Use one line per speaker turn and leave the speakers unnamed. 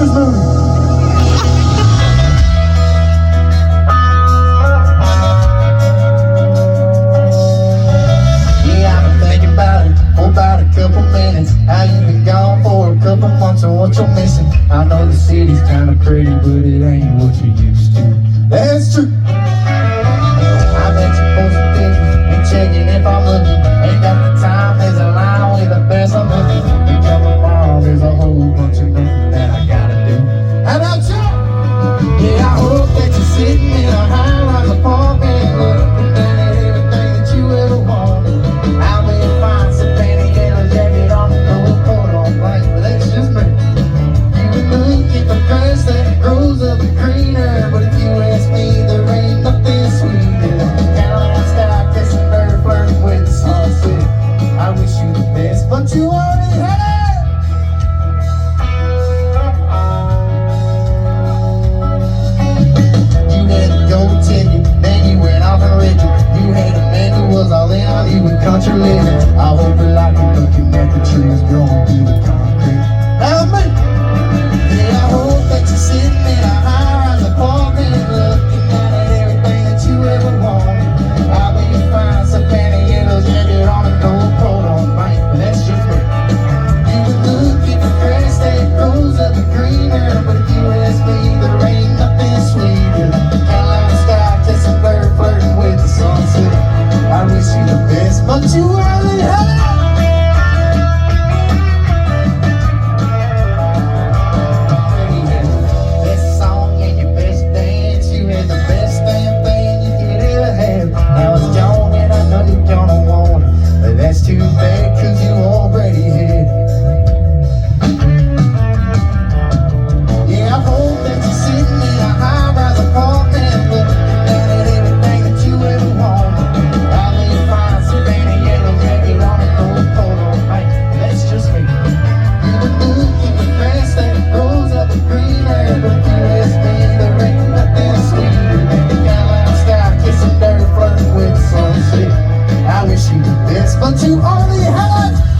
this movie? Yeah, I've been thinking about it for about a couple minutes. How you been gone for a couple months, and what you're missing? I know the city's kinda pretty, but it ain't what you used.